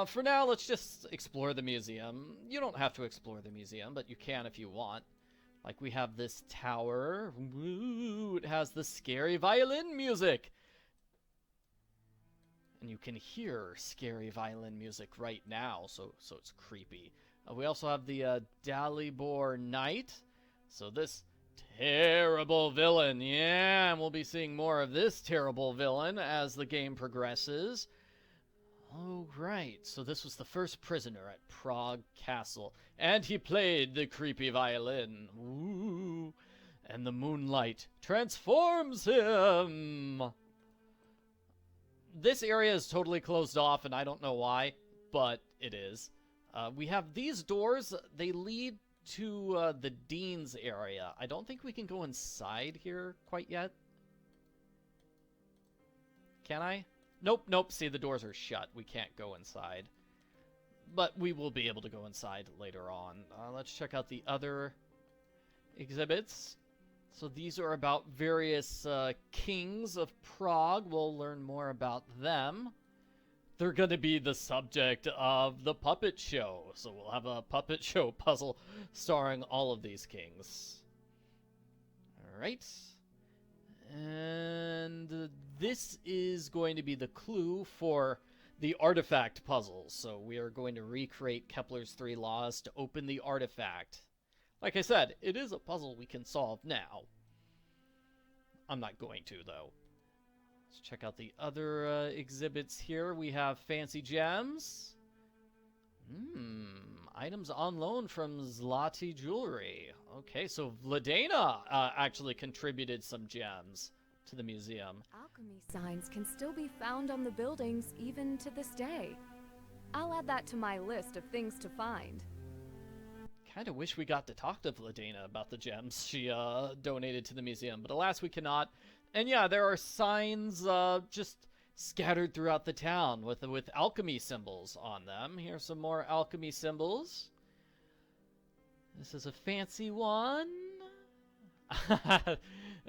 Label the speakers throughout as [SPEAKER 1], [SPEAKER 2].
[SPEAKER 1] For now, let's just explore the museum. You don't have to explore the museum, but you can if you want. Like, we have this tower. Woo, it has the scary violin music. And you can hear scary violin music right now, so it's creepy. We also have the Dalibor Knight. So this terrible villain, yeah, and we'll be seeing more of this terrible villain as the game progresses. Oh, right, so this was the first prisoner at Prague Castle, and he played the creepy violin. Ooh, and the moonlight transforms him! This area is totally closed off, and I don't know why, but it is. We have these doors. They lead to the Dean's area. I don't think we can go inside here quite yet. Can I? Nope, nope. See, the doors are shut. We can't go inside. But we will be able to go inside later on. Let's check out the other exhibits. So these are about various kings of Prague. We'll learn more about them. They're going to be the subject of the puppet show. So we'll have a puppet show puzzle starring all of these kings. Alright. And this is going to be the clue for the artifact puzzle. So we are going to recreate Kepler's 3 laws to open the artifact. Like I said, it is a puzzle we can solve now. I'm not going to, though. Let's check out the other exhibits here. We have fancy gems. Items on loan from Zloty Jewelry. Okay, so Vladena actually contributed some gems to the museum.
[SPEAKER 2] Alchemy signs can still be found on the buildings even to this day. I'll add that to my list of things to find.
[SPEAKER 1] Kind of wish we got to talk to Vladena about the gems she donated to the museum, but alas we cannot. And yeah, there are signs just scattered throughout the town with alchemy symbols on them. Here's some more alchemy symbols. This is a fancy one.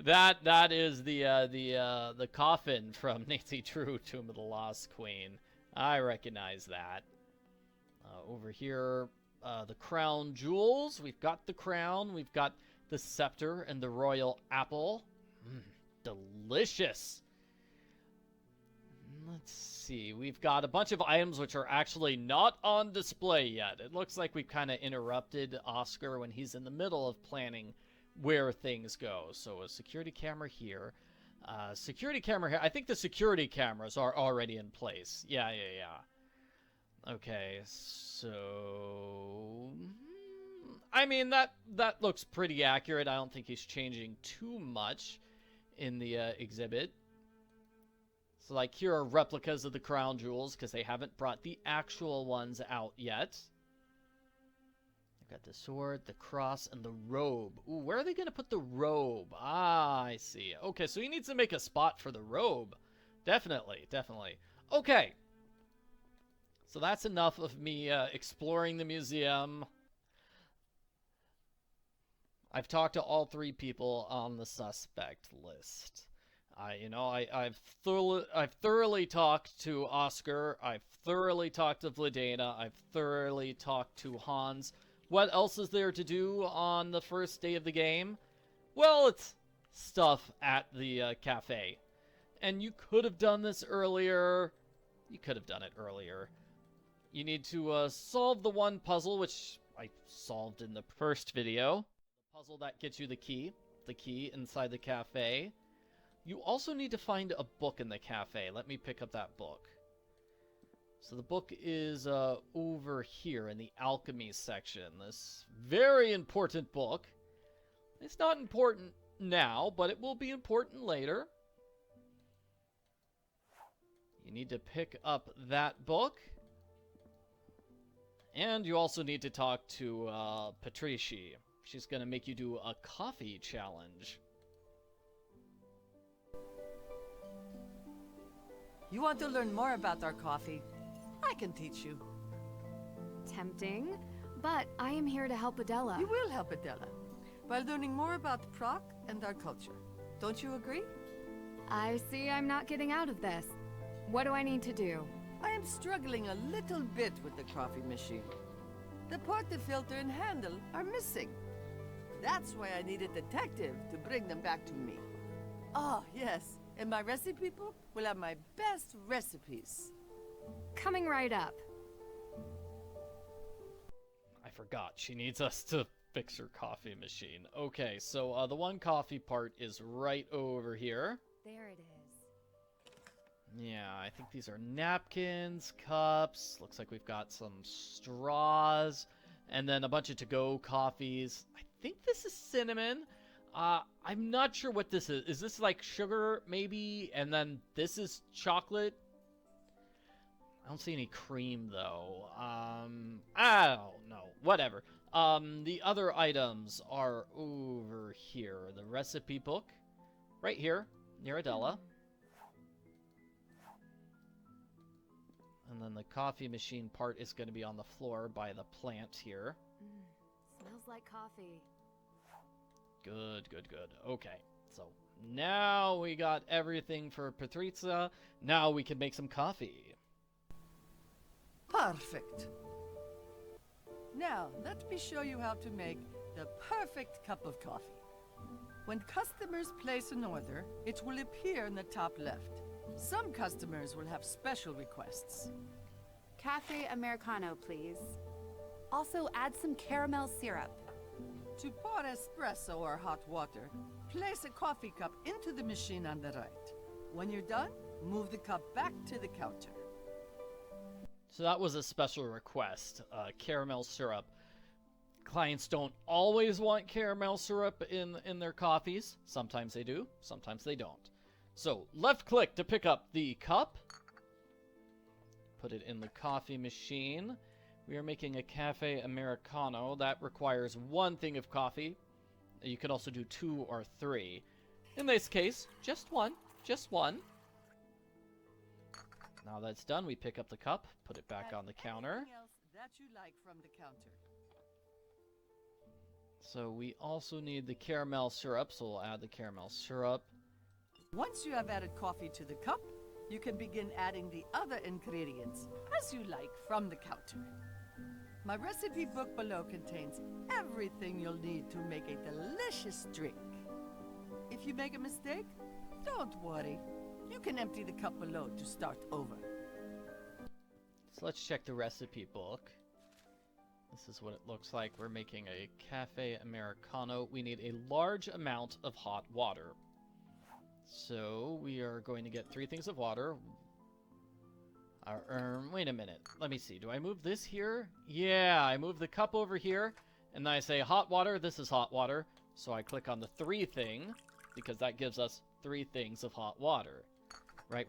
[SPEAKER 1] that is the coffin from Nancy Drew, Tomb of the Lost Queen. I recognize that. Over here, the crown jewels. We've got the crown. We've got the scepter and the royal apple. Delicious. Let's see. We've got a bunch of items which are actually not on display yet. It looks like we've kind of interrupted Oscar when he's in the middle of planning where things go. So a security camera here. Security camera here. I think the security cameras are already in place. Yeah. Okay, so... I mean, that looks pretty accurate. I don't think he's changing too much in the exhibit. So, like, here are replicas of the crown jewels, because they haven't brought the actual ones out yet. I've got the sword, the cross, and the robe. Ooh, where are they going to put the robe? Ah, I see. Okay, so he needs to make a spot for the robe. Definitely. Okay. So that's enough of me exploring the museum. I've talked to all 3 people on the suspect list. I've thoroughly talked to Oscar. I've thoroughly talked to Vladena. I've thoroughly talked to Hans. What else is there to do on the first day of the game? Well, it's stuff at the cafe. And you could have done this earlier. You could have done it earlier. You need to solve the one puzzle, which I solved in the first video. The puzzle that gets you the key inside the cafe. You also need to find a book in the cafe. Let me pick up that book. So the book is over here in the alchemy section. This very important book. It's not important now, but it will be important later. You need to pick up that book. And you also need to talk to Patricie. She's going to make you do a coffee challenge.
[SPEAKER 3] You want to learn more about our coffee? I can teach you.
[SPEAKER 2] Tempting, but I am here to help Adela.
[SPEAKER 3] You will help Adela by learning more about Prague and our culture. Don't you agree?
[SPEAKER 2] I see I'm not getting out of this. What do I need to do?
[SPEAKER 3] I am struggling a little bit with the coffee machine. The part the filter and handle are missing. That's why I need a detective to bring them back to me. Oh, yes. In my recipe book, will have my best recipes.
[SPEAKER 2] Coming right up.
[SPEAKER 1] I forgot. She needs us to fix her coffee machine. Okay, so the one coffee part is right over here.
[SPEAKER 2] There it is.
[SPEAKER 1] Yeah, I think these are napkins, cups. Looks like we've got some straws, and then a bunch of to-go coffees. I think this is cinnamon. I'm not sure what this is. Is this like sugar, maybe? And then this is chocolate? I don't see any cream, though. I don't know. Whatever. The other items are over here. The recipe book, right here, near Adela. And then the coffee machine part is going to be on the floor by the plant here.
[SPEAKER 2] Smells like coffee.
[SPEAKER 1] Good, good, good. Okay, so now we got everything for Patricia. Now we can make some coffee.
[SPEAKER 3] Perfect. Now, let me show you how to make the perfect cup of coffee. When customers place an order, it will appear in the top left. Some customers will have special requests.
[SPEAKER 4] Cafe Americano, please. Also, add some caramel syrup.
[SPEAKER 3] To pour espresso or hot water, place a coffee cup into the machine on the right. When you're done, move the cup back to the counter.
[SPEAKER 1] So that was a special request, caramel syrup. Clients don't always want caramel syrup in their coffees. Sometimes they do, sometimes they don't. So, left click to pick up the cup. Put it in the coffee machine. We are making a cafe Americano. That requires 1 thing of coffee. You can also do 2 or 3. In this case, just 1. Just 1. Now that's done, we pick up the cup, put it back on the counter.
[SPEAKER 3] Anything else that you like from the counter.
[SPEAKER 1] So we also need the caramel syrup, so we'll add the caramel syrup.
[SPEAKER 3] Once you have added coffee to the cup, you can begin adding the other ingredients, as you like, from the counter. My recipe book below contains everything you'll need to make a delicious drink. If you make a mistake, don't worry. You can empty the cup below to start over.
[SPEAKER 1] So let's check the recipe book. This is what it looks like. We're making a cafe Americano. We need a large amount of hot water. So we are going to get 3 things of water. Wait a minute. Let me see. Do I move this here? Yeah, I move the cup over here, and then I say hot water. This is hot water. So I click on the 3 thing, because that gives us 3 things of hot water. Right.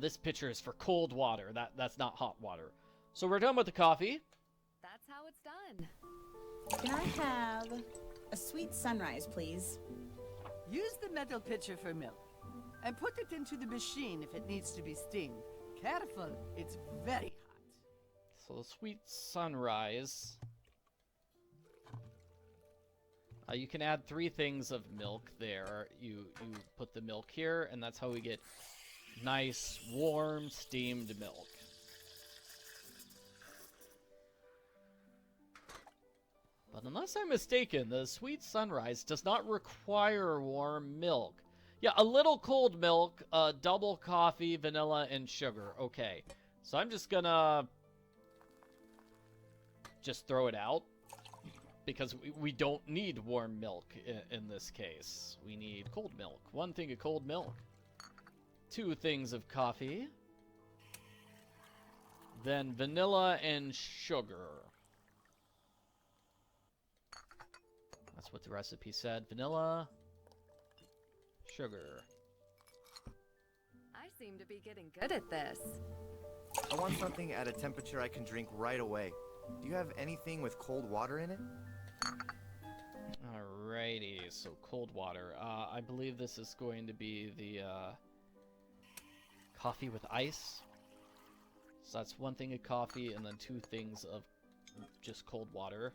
[SPEAKER 1] This pitcher is for cold water. That's not hot water. So we're done with the coffee.
[SPEAKER 2] That's how it's done.
[SPEAKER 5] Can I have a sweet sunrise, please?
[SPEAKER 3] Use the metal pitcher for milk, and put it into the machine if it needs to be steamed. Careful, it's very hot.
[SPEAKER 1] So the sweet sunrise. You can add 3 things of milk there. You put the milk here, and that's how we get nice, warm, steamed milk. But unless I'm mistaken, the sweet sunrise does not require warm milk. Yeah, a little cold milk, double coffee, vanilla, and sugar. Okay, so I'm just gonna just throw it out, because we don't need warm milk in this case. We need cold milk. 1 thing of cold milk. 2 things of coffee. Then vanilla and sugar. That's what the recipe said. Vanilla, sugar.
[SPEAKER 2] I seem to be getting good at this.
[SPEAKER 6] I want something at a temperature I can drink right away. Do you have anything with cold water in it?
[SPEAKER 1] Alrighty, so cold water. I believe this is going to be the coffee with ice. So that's 1 thing of coffee and then 2 things of just cold water.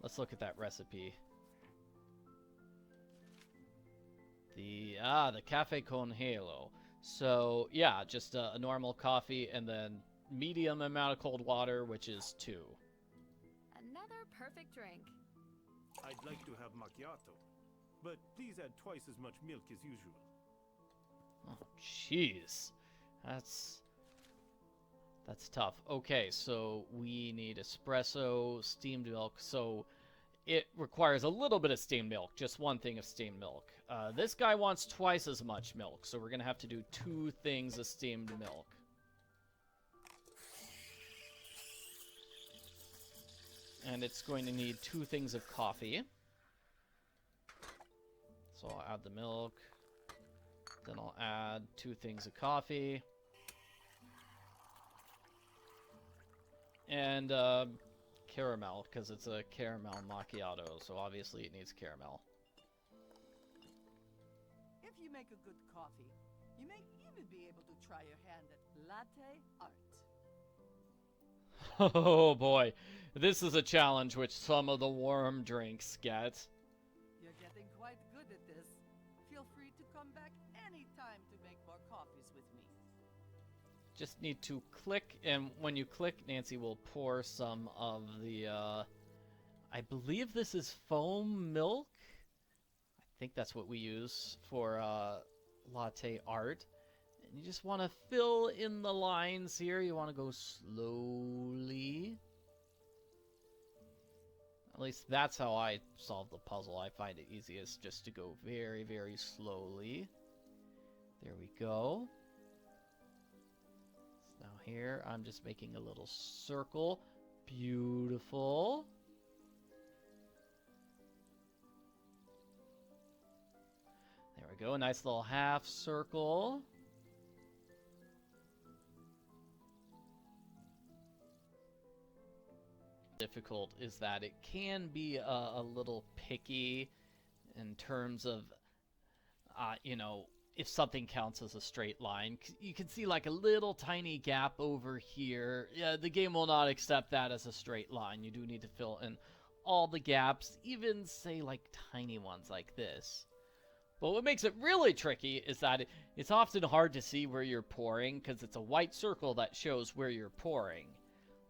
[SPEAKER 1] Let's look at that recipe. The Cafe Con Halo. So, yeah, just a normal coffee and then medium amount of cold water, which is 2.
[SPEAKER 2] Another perfect drink.
[SPEAKER 7] I'd like to have macchiato, but please add twice as much milk as usual.
[SPEAKER 1] Oh, jeez. That's tough. Okay, so we need espresso, steamed milk. So it requires a little bit of steamed milk, just 1 thing of steamed milk. This guy wants twice as much milk, so we're going to have to do 2 things of steamed milk. And it's going to need 2 things of coffee. So I'll add the milk. Then I'll add 2 things of coffee. And caramel, because it's a caramel macchiato, so obviously it needs caramel.
[SPEAKER 3] If you make a good coffee, you may even be able to try your hand at latte art.
[SPEAKER 1] Oh boy, this is a challenge which some of the warm drinks get.
[SPEAKER 3] You're getting quite good at this. Feel free to come back anytime to make more coffees with me.
[SPEAKER 1] Just need to click, and when you click, Nancy will pour some of the, I believe this is foam milk? I think that's what we use for, latte art. And you just want to fill in the lines here. You want to go slowly. At least that's how I solve the puzzle. I find it easiest just to go very, very slowly. There we go. So now here, I'm just making a little circle. Beautiful. There we go, a nice little half circle. Difficult is that it can be a little picky in terms of, you know, if something counts as a straight line. You can see like a little tiny gap over here. Yeah, the game will not accept that as a straight line. You do need to fill in all the gaps, even say like tiny ones like this. But what makes it really tricky is that it's often hard to see where you're pouring because it's a white circle that shows where you're pouring.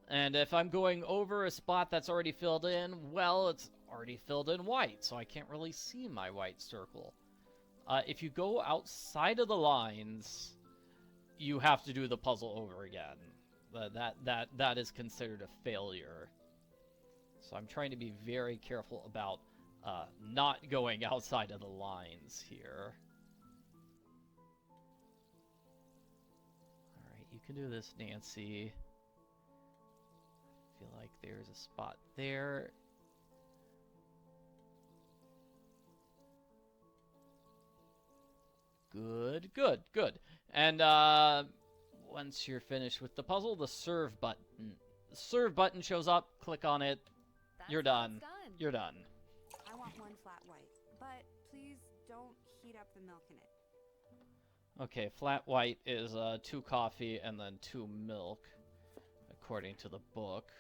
[SPEAKER 1] And if I'm going over a spot that's already filled in, well, it's already filled in white, so I can't really see my white circle. If you go outside of the lines, you have to do the puzzle over again. That is considered a failure. So I'm trying to be very careful about not going outside of the lines here. Alright, you can do this, Nancy. I feel like there's a spot there. Good, good, good. And once you're finished with the puzzle, the serve button shows up. Click on it. You're done. You're done.
[SPEAKER 4] I want 1 flat white, but please don't heat up the milk in it.
[SPEAKER 1] Okay, flat white is 2 coffee and then 2 milk, according to the book.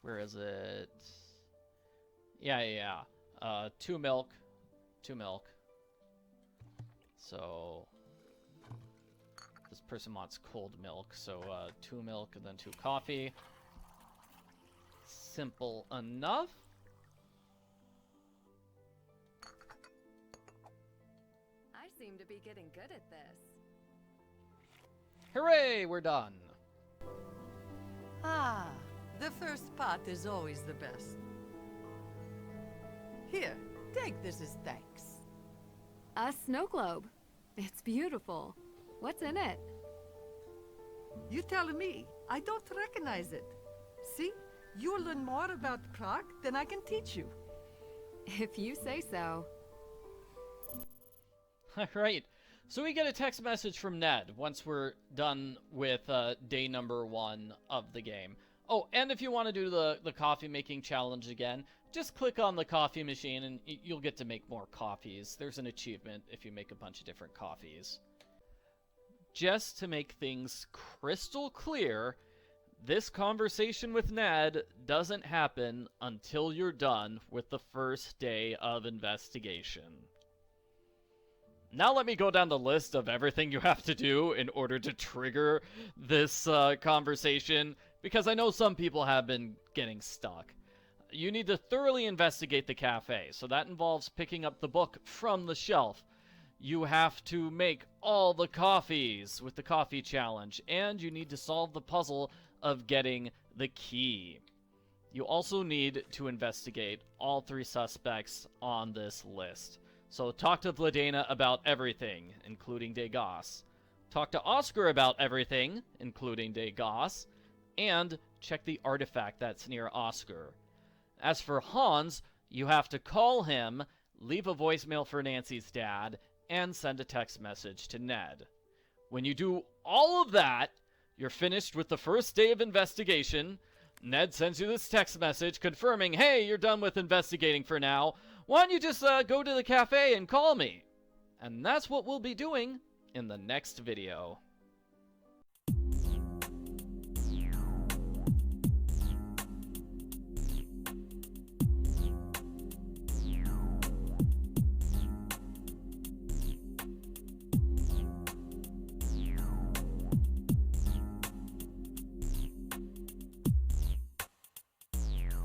[SPEAKER 1] Where is it? Yeah. 2 milk. 2 milk. So this person wants cold milk, so 2 milk and then 2 coffee. Simple enough.
[SPEAKER 2] I seem to be getting good at this.
[SPEAKER 1] Hooray, we're done.
[SPEAKER 3] Ah, the first part is always the best. Here, take this as thanks.
[SPEAKER 2] A snow globe. It's beautiful. What's in it?
[SPEAKER 3] You tell me. I don't recognize it. See? You'll learn more about Prague than I can teach you.
[SPEAKER 2] If you say so.
[SPEAKER 1] Alright, so we get a text message from Ned once we're done with day number 1 of the game. Oh, and if you want to do the coffee making challenge again, just click on the coffee machine and you'll get to make more coffees. There's an achievement if you make a bunch of different coffees. Just to make things crystal clear, this conversation with Ned doesn't happen until you're done with the first day of investigation. Now let me go down the list of everything you have to do in order to trigger this conversation, because I know some people have been getting stuck. You need to thoroughly investigate the cafe, so that involves picking up the book from the shelf. You have to make all the coffees with the coffee challenge, and you need to solve the puzzle of getting the key. You also need to investigate all 3 suspects on this list. So talk to Vladena about everything, including Degas. Talk to Oscar about everything, including Degas. And check the artifact that's near Oscar. As for Hans, you have to call him, leave a voicemail for Nancy's dad, and send a text message to Ned. When you do all of that, you're finished with the first day of investigation. Ned sends you this text message confirming, hey, you're done with investigating for now. Why don't you just go to the cafe and call me? And that's what we'll be doing in the next video.